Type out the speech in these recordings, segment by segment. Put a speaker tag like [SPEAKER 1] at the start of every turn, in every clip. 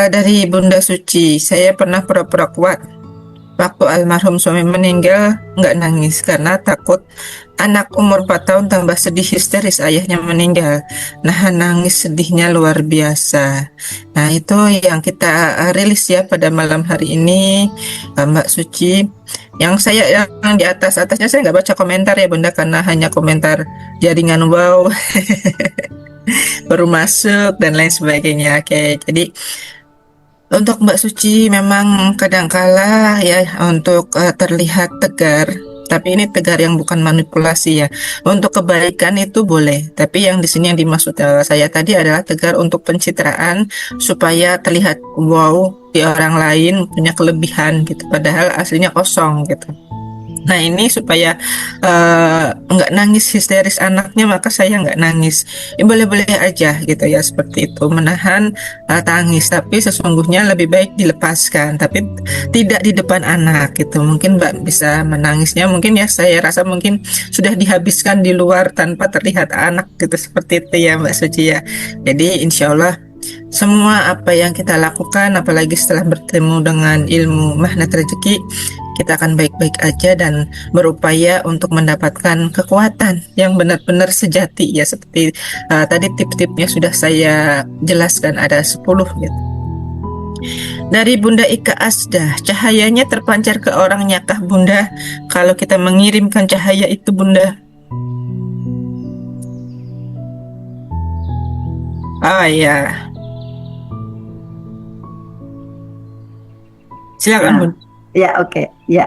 [SPEAKER 1] Dari Bunda Suci, saya pernah pura-pura kuat. Waktu almarhum suami meninggal, nggak nangis karena takut anak umur 4 tahun tambah sedih histeris ayahnya meninggal. Nah, nangis sedihnya luar biasa. Nah, itu yang kita rilis ya pada malam hari ini, Mbak Suci. Yang saya yang di atasnya saya nggak baca komentar ya Bunda, karena hanya komentar jaringan wow baru masuk dan lain sebagainya. Oke, jadi untuk Mbak Suci memang kadangkala ya untuk terlihat tegar, tapi ini tegar yang bukan manipulasi ya. Untuk kebaikan itu boleh, tapi yang di sini yang dimaksud saya tadi adalah tegar untuk pencitraan supaya terlihat wow di orang lain punya kelebihan gitu, padahal aslinya kosong gitu. Nah ini supaya nggak nangis histeris anaknya, maka saya nggak nangis. Ya, boleh-boleh aja gitu ya, seperti itu, menahan tangis. Tapi sesungguhnya lebih baik dilepaskan, tapi tidak di depan anak gitu. Mungkin Mbak bisa menangisnya, mungkin ya saya rasa mungkin sudah dihabiskan di luar tanpa terlihat anak gitu, seperti itu ya Mbak Suci ya. Jadi insya Allah semua apa yang kita lakukan, apalagi setelah bertemu dengan ilmu magnet rezeki, kita akan baik-baik aja dan berupaya untuk mendapatkan kekuatan yang benar-benar sejati ya, seperti tadi tip-tipnya sudah saya jelaskan ada 10 gitu. Dari Bunda Ika Asda, cahayanya terpancar ke orangnya kah Bunda kalau kita mengirimkan cahaya itu Bunda? Ya, silakan
[SPEAKER 2] Ya,
[SPEAKER 1] Bunda.
[SPEAKER 2] ya, oke. Ya,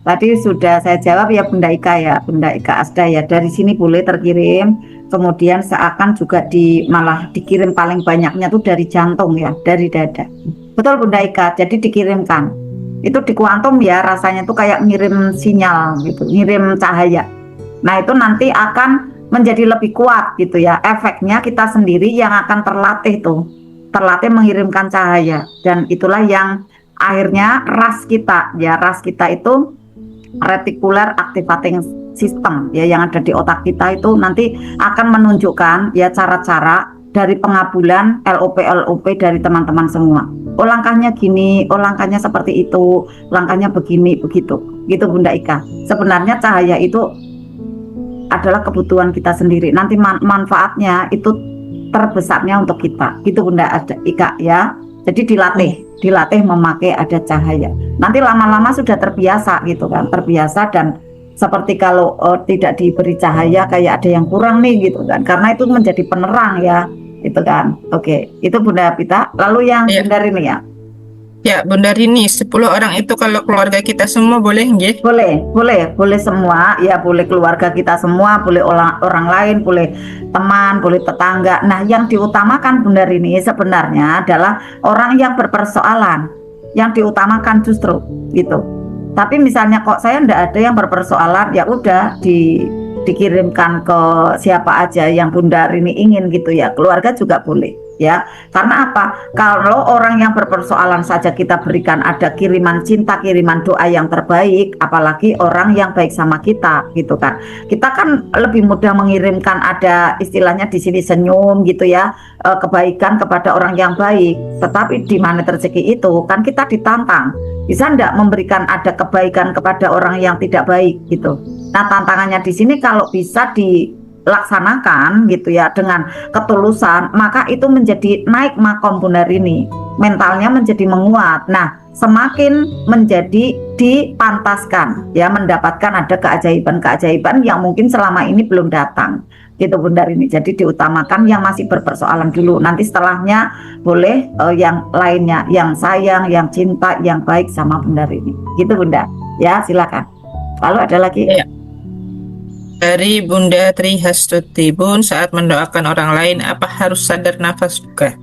[SPEAKER 2] tadi sudah saya jawab ya Bunda Ika ya, Bunda Ika Asda ya. Dari sini boleh terkirim, kemudian seakan juga malah dikirim paling banyaknya tuh dari jantung ya, dari dada. Betul Bunda Ika, jadi dikirimkan. Itu di kuantum ya, rasanya tuh kayak ngirim sinyal gitu, ngirim cahaya. Nah itu nanti akan menjadi lebih kuat gitu ya. Efeknya kita sendiri yang akan terlatih mengirimkan cahaya, dan itulah yang akhirnya ras kita itu reticular activating system ya, yang ada di otak kita itu nanti akan menunjukkan ya cara-cara dari pengabulan LOP dari teman-teman semua. Oh langkahnya gini, oh langkahnya seperti itu, langkahnya begini begitu gitu Bunda Ika. Sebenarnya cahaya itu adalah kebutuhan kita sendiri, nanti manfaatnya itu terbesarnya untuk kita gitu Bunda Ika ya. Jadi dilatih memakai ada cahaya. Nanti lama-lama sudah terbiasa gitu kan, terbiasa, dan seperti kalau tidak diberi cahaya kayak ada yang kurang nih gitu kan, karena itu menjadi penerang ya, itu kan. Oke, itu Bunda Pita. Lalu yang
[SPEAKER 1] Ya.
[SPEAKER 2] Bunda Rini ya.
[SPEAKER 1] Ya, Bunda Rini, 10 orang itu kalau keluarga kita semua boleh nggih?
[SPEAKER 2] Boleh semua ya, boleh keluarga kita semua, boleh orang lain, boleh teman, boleh tetangga. Nah, yang diutamakan Bunda Rini sebenarnya adalah orang yang berpersoalan, yang diutamakan justru gitu. Tapi misalnya kok saya enggak ada yang berpersoalan, ya udah dikirimkan ke siapa aja yang Bunda Rini ingin gitu ya. Keluarga juga boleh ya. Karena apa? Kalau orang yang berpersoalan saja kita berikan ada kiriman cinta, kiriman doa yang terbaik, apalagi orang yang baik sama kita gitu kan. Kita kan lebih mudah mengirimkan ada istilahnya di sini senyum gitu ya, kebaikan kepada orang yang baik. Tetapi di mana rezeki itu kan kita ditantang. Bisa enggak memberikan ada kebaikan kepada orang yang tidak baik gitu. Nah, tantangannya di sini kalau bisa dilaksanakan gitu ya dengan ketulusan, maka itu menjadi naik makom Bunda Rini, mentalnya menjadi menguat. Nah, semakin menjadi dipantaskan ya, mendapatkan ada keajaiban-keajaiban yang mungkin selama ini belum datang gitu Bunda Rini. Jadi diutamakan yang masih berpersoalan dulu, nanti setelahnya boleh yang lainnya, yang sayang, yang cinta, yang baik sama Bunda Rini gitu Bunda ya. Silakan. Lalu ada lagi
[SPEAKER 1] Ya. Dari Bunda Tri Hastuti, Bun, saat mendoakan orang lain, apa harus sadar nafas juga?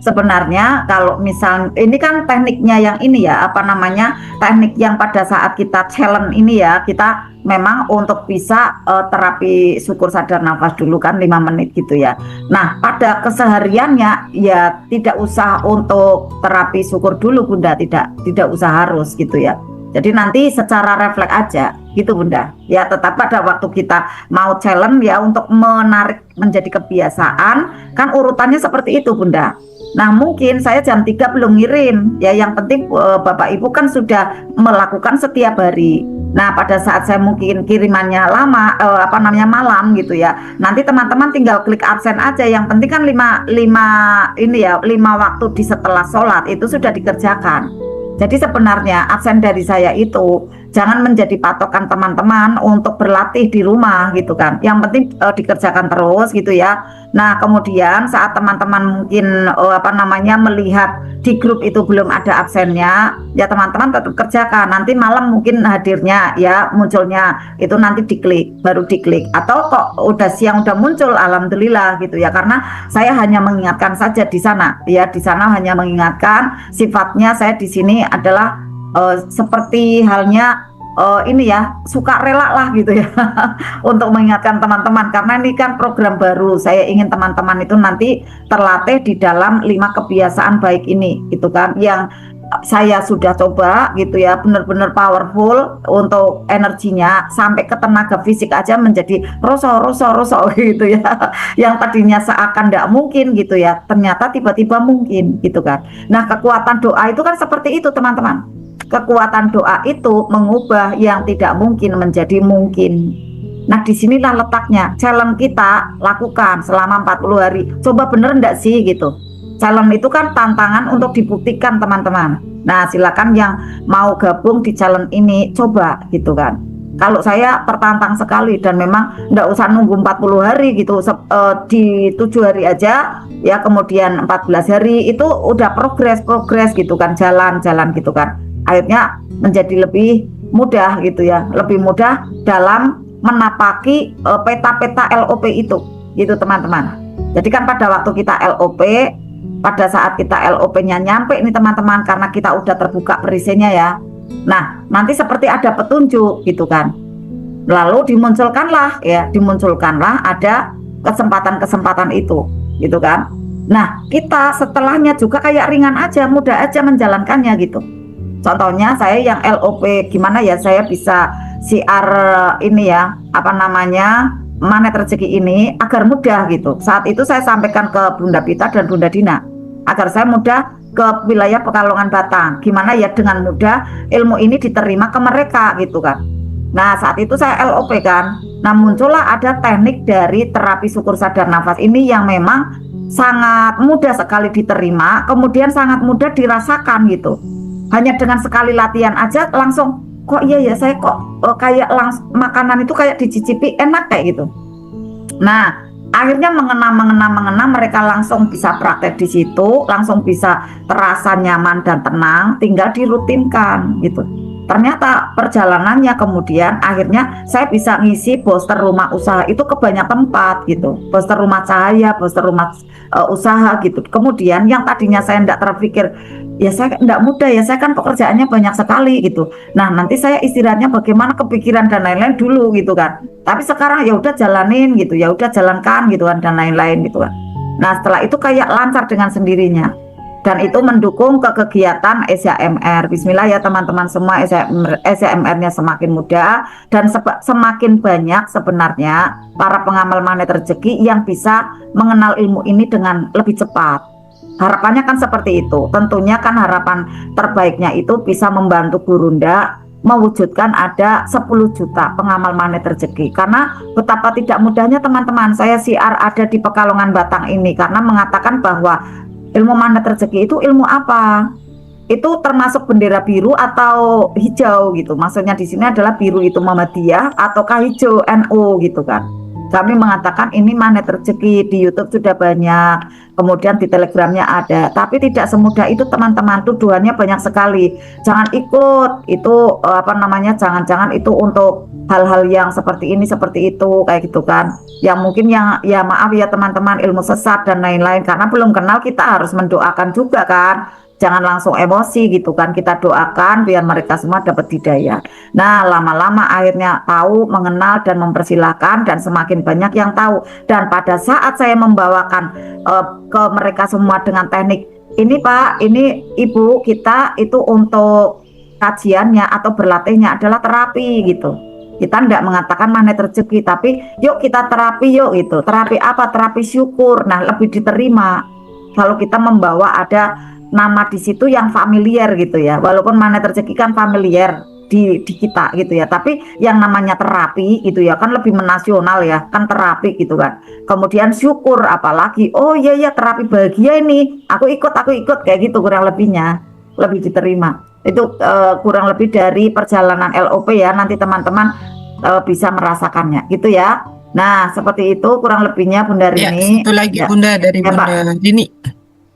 [SPEAKER 2] sebenarnya kalau misal ini kan tekniknya yang ini ya, apa namanya, teknik yang pada saat kita challenge ini ya, kita memang untuk bisa terapi syukur sadar nafas dulu kan 5 menit gitu ya. Nah pada kesehariannya ya tidak usah untuk terapi syukur dulu Bunda, tidak usah harus gitu ya. Jadi nanti secara refleks aja gitu Bunda. Ya tetap pada waktu kita mau challenge ya untuk menarik menjadi kebiasaan, kan urutannya seperti itu Bunda. Nah mungkin saya jam 3 belum ngirim ya, yang penting Bapak Ibu kan sudah melakukan setiap hari. Nah pada saat saya mungkin kirimannya lama malam gitu ya, nanti teman-teman tinggal klik absen aja. Yang penting kan 5 waktu di setelah sholat itu sudah dikerjakan. Jadi sebenarnya absen dari saya itu jangan menjadi patokan teman-teman untuk berlatih di rumah gitu kan. Yang penting dikerjakan terus gitu ya. Nah kemudian saat teman-teman mungkin melihat di grup itu belum ada absennya, ya teman-teman tetap kerjakan. Nanti malam mungkin hadirnya ya, munculnya itu nanti baru diklik. Atau kok udah siang udah muncul, alhamdulillah gitu ya. Karena saya hanya mengingatkan saja di sana ya, di sana hanya mengingatkan. Sifatnya saya di sini adalah seperti halnya suka rela lah gitu ya untuk mengingatkan teman-teman, karena ini kan program baru. Saya ingin teman-teman itu nanti terlatih di dalam 5 kebiasaan baik ini gitu kan, yang saya sudah coba gitu ya, benar-benar powerful untuk energinya, sampai ke tenaga fisik aja menjadi rosok gitu ya, yang tadinya seakan tidak mungkin gitu ya, ternyata tiba-tiba mungkin gitu kan. Nah kekuatan doa itu kan seperti itu teman-teman. Kekuatan doa itu mengubah yang tidak mungkin menjadi mungkin. Nah disinilah letaknya. Challenge kita lakukan selama 40 hari. Coba bener enggak sih gitu. Challenge itu kan tantangan untuk dibuktikan teman-teman. Nah silakan yang mau gabung di challenge ini coba gitu kan. Kalau saya tertantang sekali, dan memang enggak usah nunggu 40 hari gitu, di 7 hari aja ya, kemudian 14 hari itu udah progres gitu kan, jalan gitu kan. Akhirnya menjadi lebih mudah gitu ya, lebih mudah dalam menapaki peta-peta LOP itu gitu teman-teman. Jadi kan pada waktu kita LOP, pada saat kita LOP-nya nyampe nih teman-teman, karena kita udah terbuka perisainya ya. Nah nanti seperti ada petunjuk gitu kan, lalu dimunculkanlah ada kesempatan itu gitu kan. Nah kita setelahnya juga kayak ringan aja, mudah aja menjalankannya gitu. Contohnya saya yang LOP gimana ya, saya bisa siar ini ya, Manet Rezeki ini agar mudah gitu. Saat itu saya sampaikan ke Bunda Pita dan Bunda Dina agar saya mudah ke wilayah Pekalongan Batang. Gimana ya dengan mudah ilmu ini diterima ke mereka gitu kan. Nah saat itu saya LOP kan. Nah muncullah ada teknik dari terapi syukur sadar nafas ini yang memang sangat mudah sekali diterima, kemudian sangat mudah dirasakan gitu. Hanya dengan sekali latihan aja langsung, kok iya ya saya kok kayak makanan itu kayak dicicipi enak kayak gitu. Nah akhirnya mengena mereka langsung bisa praktek di situ, langsung bisa terasa nyaman dan tenang, tinggal dirutinkan gitu. Ternyata perjalanannya kemudian akhirnya saya bisa ngisi booster rumah usaha itu ke banyak tempat gitu, booster rumah cahaya, booster rumah usaha gitu. Kemudian yang tadinya saya tidak terpikir, ya saya tidak mudah ya, saya kan pekerjaannya banyak sekali gitu. Nah nanti saya istirahatnya bagaimana, kepikiran dan lain-lain dulu gitu kan. Tapi sekarang ya udah jalanin gitu, ya udah jalankan gitu kan, dan lain-lain gitu kan. Nah setelah itu kayak lancar dengan sendirinya. Dan itu mendukung ke kegiatan SHMR. Bismillah ya teman-teman semua, SHMR-nya semakin mudah dan semakin banyak sebenarnya para pengamal Manet Rezeki yang bisa mengenal ilmu ini dengan lebih cepat. Harapannya kan seperti itu. Tentunya kan harapan terbaiknya itu bisa membantu Gurunda mewujudkan ada 10 juta pengamal Manet Rezeki. Karena betapa tidak mudahnya teman-teman, saya siar ada di Pekalongan Batang ini karena mengatakan bahwa ilmu Manet Rezeki itu ilmu apa? Itu termasuk bendera biru atau hijau gitu. Maksudnya di sini adalah biru itu Muhammadiyah ataukah hijau NU gitu kan. Kami mengatakan ini Manet Rezeki, di YouTube sudah banyak, kemudian di Telegramnya ada, tapi tidak semudah itu teman-teman, tuduhannya banyak sekali. Jangan ikut itu jangan-jangan itu untuk hal-hal yang seperti ini seperti itu kayak gitu kan. Yang mungkin yang ya maaf ya teman-teman, ilmu sesat dan lain-lain, karena belum kenal kita harus mendoakan juga kan. Jangan langsung emosi gitu kan, kita doakan biar mereka semua dapat hidayah. Nah lama-lama akhirnya tahu, mengenal dan mempersilahkan, dan semakin banyak yang tahu. Dan pada saat saya membawakan ke mereka semua dengan teknik ini Pak, ini Ibu, kita itu untuk kajiannya atau berlatihnya adalah terapi gitu. Kita tidak mengatakan magnet rezeki, tapi yuk kita terapi yuk gitu. Terapi apa? Terapi syukur. Nah, lebih diterima kalau kita membawa ada nama di situ yang familiar gitu ya. Walaupun magnet rezeki kan familiar di kita gitu ya. Tapi yang namanya terapi gitu ya kan lebih menasional ya, kan terapi gitu kan. Kemudian syukur apalagi. Oh iya ya terapi bahagia ini. Aku ikut kayak gitu kurang lebihnya. Lebih diterima. Itu kurang lebih dari perjalanan LOP ya, nanti teman-teman bisa merasakannya gitu ya. Nah seperti itu kurang lebihnya Bunda
[SPEAKER 1] Ya,
[SPEAKER 2] Rini
[SPEAKER 1] satu lagi
[SPEAKER 2] ya.
[SPEAKER 1] Bunda dari
[SPEAKER 2] Ya Pak.
[SPEAKER 1] Bunda Dini.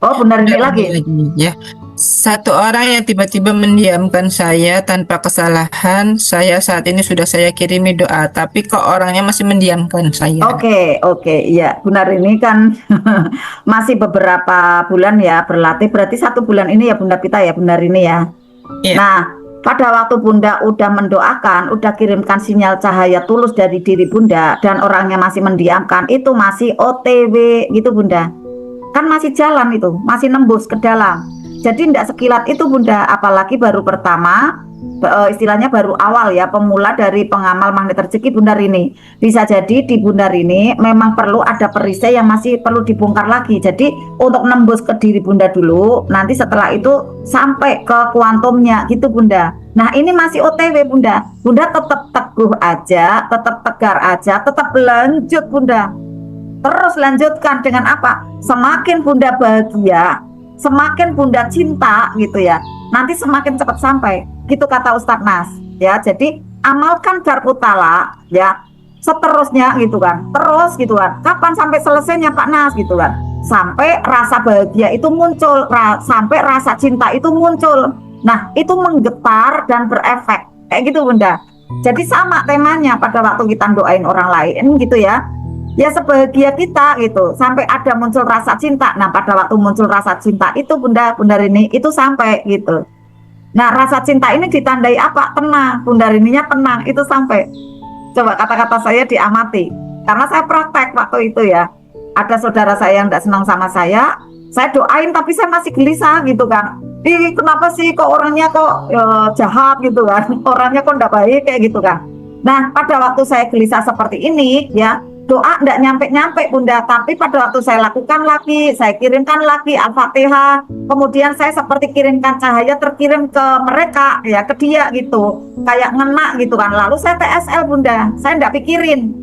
[SPEAKER 2] Oh Bunda Rini
[SPEAKER 1] Bunda
[SPEAKER 2] lagi.
[SPEAKER 1] Dini lagi ya. Satu orang yang tiba-tiba mendiamkan saya tanpa kesalahan, saya saat ini sudah saya kirimi doa, tapi kok orangnya masih mendiamkan saya.
[SPEAKER 2] Oke, iya Bunda Rini kan masih beberapa bulan ya berlatih, berarti 1 bulan ini ya Bunda Pita ya Bunda Rini ya.
[SPEAKER 1] Iya.
[SPEAKER 2] Nah, pada waktu Bunda udah mendoakan, udah kirimkan sinyal cahaya tulus dari diri Bunda dan orangnya masih mendiamkan, itu masih OTW gitu Bunda. Kan masih jalan itu, masih nembus ke dalam. Jadi tidak sekilat itu Bunda, apalagi baru pertama, istilahnya baru awal ya, pemula dari pengamal magnet rezeki Bunda Rini. Bisa jadi di Bunda Rini memang perlu ada perisai yang masih perlu dibongkar lagi. Jadi untuk nembus ke diri Bunda dulu, nanti setelah itu sampai ke kuantumnya gitu Bunda. Nah ini masih OTW Bunda. Bunda tetap teguh aja, tetap tegar aja, tetap lanjut Bunda. Terus lanjutkan dengan apa? Semakin Bunda bahagia, semakin Bunda cinta gitu ya, nanti semakin cepat sampai gitu kata Ustadz Nas ya. Jadi amalkan Darputala ya seterusnya gitu kan, terus gitu kan. Kapan sampai selesainya Pak Nas gitu kan? Sampai rasa bahagia itu muncul, sampai rasa cinta itu muncul. Nah itu menggetar dan berefek kayak gitu Bunda. Jadi sama temanya pada waktu kita doain orang lain gitu ya, ya sebahagia kita gitu, sampai ada muncul rasa cinta. Nah pada waktu muncul rasa cinta itu Bunda Rini itu sampai gitu. Nah rasa cinta ini ditandai apa? Tenang, Bunda Rininya tenang, itu sampai. Coba kata-kata saya diamati, karena saya praktek waktu itu ya. Ada saudara saya yang tidak senang sama saya doain tapi saya masih gelisah gitu kan. Ih kenapa sih kok orangnya kok jahat gitu kan, orangnya kok tidak baik kayak gitu kan. Nah pada waktu saya gelisah seperti ini ya, doa tidak nyampe-nyampe Bunda, tapi pada waktu saya lakukan lagi, saya kirimkan lagi Al-Fatihah, kemudian saya seperti kirimkan cahaya terkirim ke mereka ya, ke dia gitu, kayak ngena gitu kan. Lalu saya TSL Bunda, saya tidak pikirin,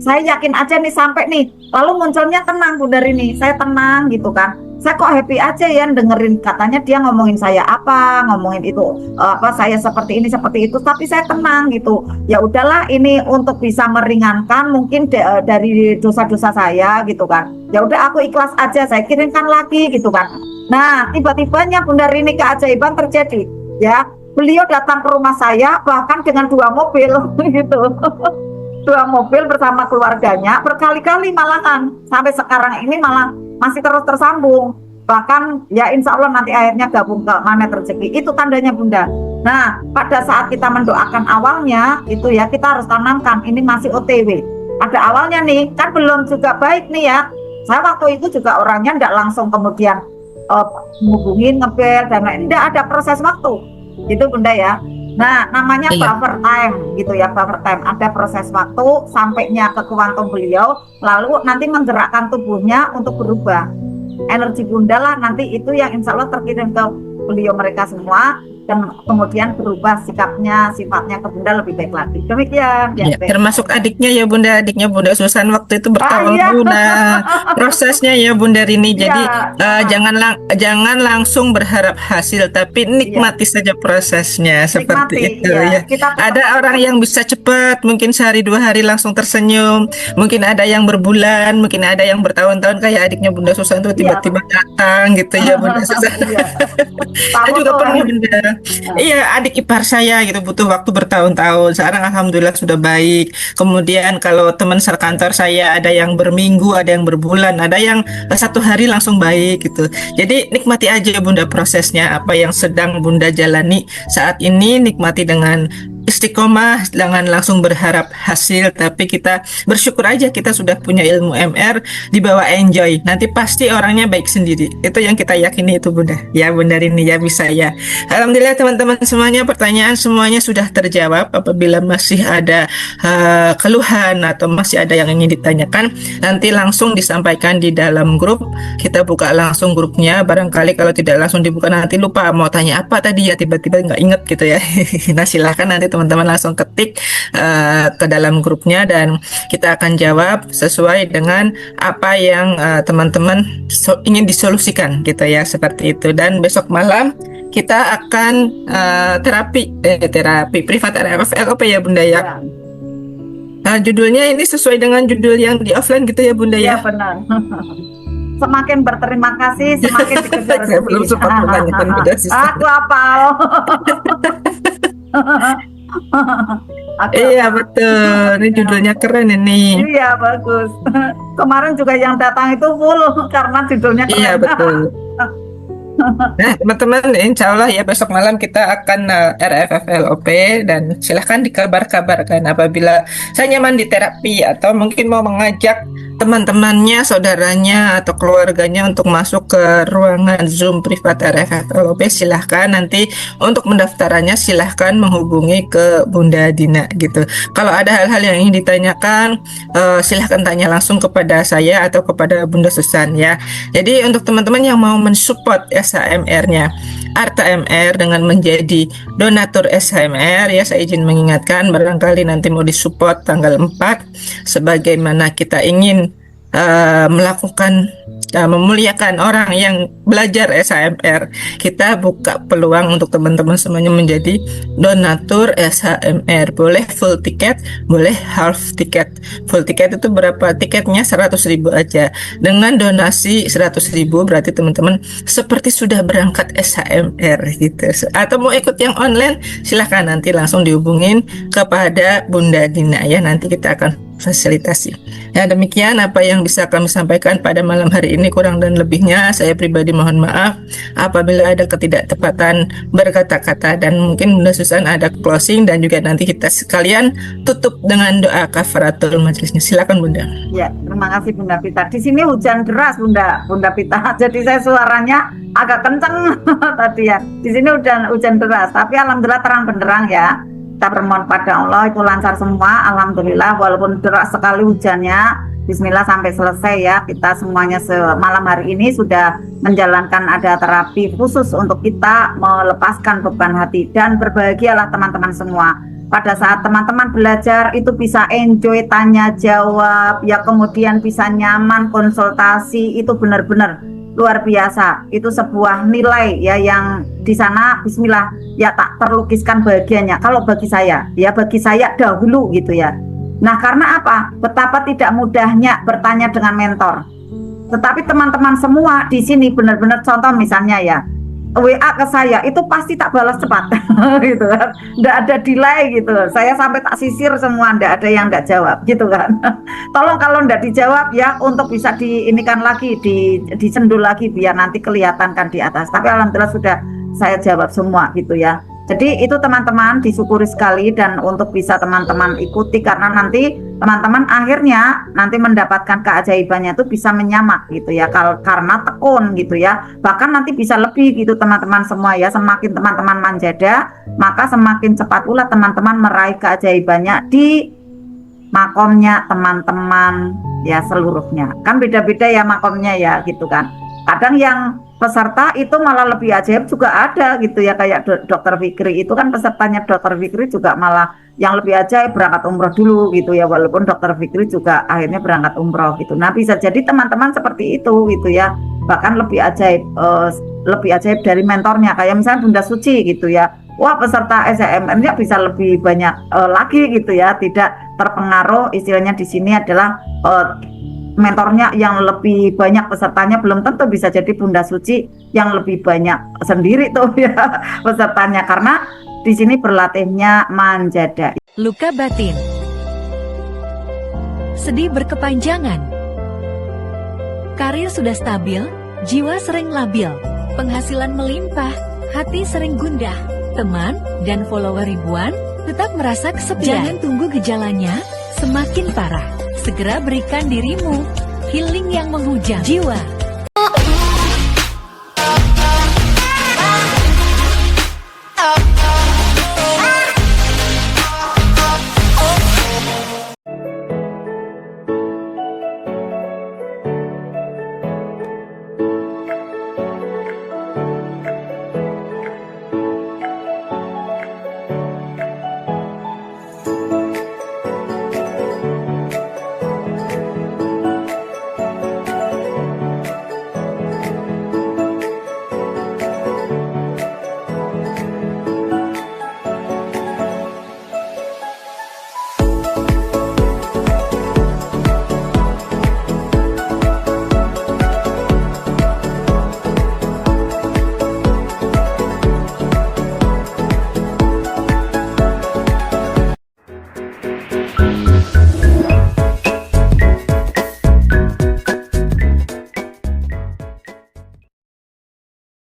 [SPEAKER 2] saya yakin aja nih sampai nih. Lalu munculnya tenang Bunda Rini, saya tenang gitu kan. Saya kok happy aja ya dengerin, katanya dia ngomongin saya apa, ngomongin itu apa, saya seperti ini seperti itu, tapi saya tenang gitu. Ya udahlah ini untuk bisa meringankan mungkin dari dosa-dosa saya gitu kan. Ya udah aku ikhlas aja, saya kirimkan lagi gitu kan. Nah tiba-tibanya Bunda Rini keajaiban terjadi ya. Beliau datang ke rumah saya bahkan dengan 2 mobil gitu. 2 mobil bersama keluarganya berkali-kali malahan, sampai sekarang ini malah masih terus tersambung. Bahkan ya insya Allah nanti akhirnya gabung ke magnet rezeki. Itu tandanya Bunda. Nah pada saat kita mendoakan awalnya itu ya, kita harus tanamkan ini masih OTW. Pada awalnya nih kan belum juga baik nih ya. Saya waktu itu juga orangnya tidak langsung kemudian hubungin, ngebel dan lain, tidak ada proses waktu itu Bunda ya. Nah namanya buffer time gitu ya, buffer time, ada proses waktu sampainya ke kuantum beliau, lalu nanti menggerakkan tubuhnya untuk berubah. Energi Bunda lah nanti itu yang insya Allah terkirim ke beliau mereka semua, dan kemudian berubah sikapnya, sifatnya ke Bunda lebih baik lagi. Demikian
[SPEAKER 1] ya, termasuk adiknya ya Bunda, adiknya Bunda Susan waktu itu bertahun-tahun prosesnya ya Bunda Rini. Jadi jangan langsung berharap hasil, tapi nikmati saja prosesnya seperti itu ya. Ada orang yang bisa cepat, mungkin sehari 2 hari langsung tersenyum, mungkin ada yang berbulan, mungkin ada yang bertahun-tahun kayak adiknya Bunda Susan tuh tiba-tiba datang gitu ya Bunda Susan. Saya juga pernah Bunda. Iya, adik ipar saya gitu butuh waktu bertahun-tahun. Sekarang alhamdulillah sudah baik. Kemudian kalau teman sekantor saya ada yang berminggu, ada yang berbulan, ada yang 1 hari langsung baik gitu. Jadi nikmati aja Bunda prosesnya, apa yang sedang Bunda jalani saat ini, nikmati dengan istiqomah, jangan langsung berharap hasil, tapi kita bersyukur aja kita sudah punya ilmu MR, dibawa enjoy. Nanti pasti orangnya baik sendiri. Itu yang kita yakini itu Bunda. Ya Bunda Rini ya bisa ya. Alhamdulillah teman-teman semuanya, pertanyaan semuanya sudah terjawab. Apabila masih ada keluhan atau masih ada yang ingin ditanyakan, nanti langsung disampaikan di dalam grup. Kita buka langsung grupnya. Barangkali kalau tidak langsung dibuka nanti lupa mau tanya apa tadi ya, tiba-tiba nggak inget gitu ya. Nah silahkan nanti teman-teman langsung ketik ke dalam grupnya dan kita akan jawab sesuai dengan apa yang teman-teman ingin disolusikan gitu ya, seperti itu. Dan besok malam kita akan terapi privat RFFL ya Bunda ya. Nah, judulnya ini sesuai dengan judul yang di offline gitu ya Bunda ya.
[SPEAKER 2] Ya benar. Semakin berterima kasih, semakin dikejar.
[SPEAKER 1] Saya belum sempat menanyakan Bunda sisa.
[SPEAKER 2] Aku hafal.
[SPEAKER 1] Iya betul, ini judulnya keren ini.
[SPEAKER 2] Iya bagus. Kemarin juga yang datang itu full karena judulnya keren.
[SPEAKER 1] Iya betul. Nah teman-teman, insya Allah ya besok malam kita akan RFFLOP dan silahkan dikabar-kabarkan apabila saya nyaman di terapi atau mungkin mau mengajak teman-temannya, saudaranya atau keluarganya untuk masuk ke ruangan Zoom privat RFFLOP, silahkan nanti untuk mendaftarannya silahkan menghubungi ke Bunda Dina gitu. Kalau ada hal-hal yang ingin ditanyakan silahkan tanya langsung kepada saya atau kepada Bunda Susan ya. Jadi untuk teman-teman yang mau mensupport SHMR-nya Arta MR dengan menjadi donatur SHMR ya, saya izin mengingatkan barangkali nanti mau disupport tanggal 4 sebagaimana kita ingin melakukan memuliakan orang yang belajar SHMR. Kita buka peluang untuk teman-teman semuanya menjadi donatur SHMR. Boleh full tiket, boleh half tiket. Full tiket itu berapa? Tiketnya 100.000 aja. Dengan donasi 100.000 berarti teman-teman seperti sudah berangkat SHMR gitu. Atau mau ikut yang online, silahkan nanti langsung dihubungin kepada Bunda Dina ya. Nanti kita akan fasilitasi. Ya demikian apa yang bisa kami sampaikan pada malam hari ini, kurang dan lebihnya saya pribadi mohon maaf apabila ada ketidaktepatan berkata-kata, dan mungkin Bunda Susan ada closing dan juga nanti kita sekalian tutup dengan doa kafaratul majelisnya. Silakan Bunda.
[SPEAKER 2] Ya, terima kasih Bunda Pita. Di sini hujan deras Bunda Pita. Jadi saya suaranya agak kenceng tadi ya. Di sini hujan deras, tapi alhamdulillah terang benderang ya. Kita bermohon pada Allah itu lancar semua, alhamdulillah, walaupun deras sekali hujannya. Bismillah sampai selesai ya. Kita semuanya malam hari ini sudah menjalankan ada terapi khusus untuk kita melepaskan beban hati, dan berbahagialah teman-teman semua. Pada saat teman-teman belajar itu bisa enjoy tanya jawab ya, kemudian bisa nyaman konsultasi, itu benar-benar luar biasa. Itu sebuah nilai ya yang di sana bismillah ya tak terlukiskan bahagianya. Kalau bagi saya dahulu gitu ya. Nah, karena apa? Betapa tidak mudahnya bertanya dengan mentor. Tetapi teman-teman semua di sini benar-benar contoh misalnya ya, WA ke saya itu pasti tak balas cepat gitu kan, nggak ada delay gitu. Saya sampai tak sisir semua, nggak ada yang nggak jawab gitu kan. Tolong kalau nggak dijawab ya untuk bisa diinikan lagi, disendul lagi biar nanti kelihatan kan di atas. Tapi alhamdulillah sudah saya jawab semua gitu ya. Jadi itu teman-teman disyukuri sekali, dan untuk bisa teman-teman ikuti karena nanti teman-teman akhirnya nanti mendapatkan keajaibannya itu bisa menyamak gitu ya, karena tekun gitu ya, bahkan nanti bisa lebih gitu teman-teman semua ya. Semakin teman-teman manjada, maka semakin cepat pula teman-teman meraih keajaibannya di makomnya teman-teman ya seluruhnya. Kan beda-beda ya makomnya ya gitu kan. Kadang yang peserta itu malah lebih ajaib juga ada gitu ya, kayak Dokter Fikri itu kan pesertanya Dokter Fikri juga malah yang lebih ajaib berangkat umroh dulu gitu ya, walaupun Dokter Fikri juga akhirnya berangkat umroh gitu. Nah bisa jadi teman-teman seperti itu gitu ya, bahkan lebih ajaib dari mentornya, kayak misalnya Bunda Suci gitu ya. Wah peserta SHMR-nya bisa lebih banyak lagi gitu ya, tidak terpengaruh. Istilahnya di sini adalah mentornya yang lebih banyak, pesertanya belum tentu bisa jadi Bunda Suci yang lebih banyak sendiri tuh ya pesertanya, karena di sini berlatihnya manjada.
[SPEAKER 3] Luka batin, sedih berkepanjangan, karir sudah stabil, jiwa sering labil, penghasilan melimpah, hati sering gundah, teman dan follower ribuan, Tetap merasa kesepian? Jangan tunggu gejalanya semakin parah. Segera berikan dirimu healing yang menghujam jiwa.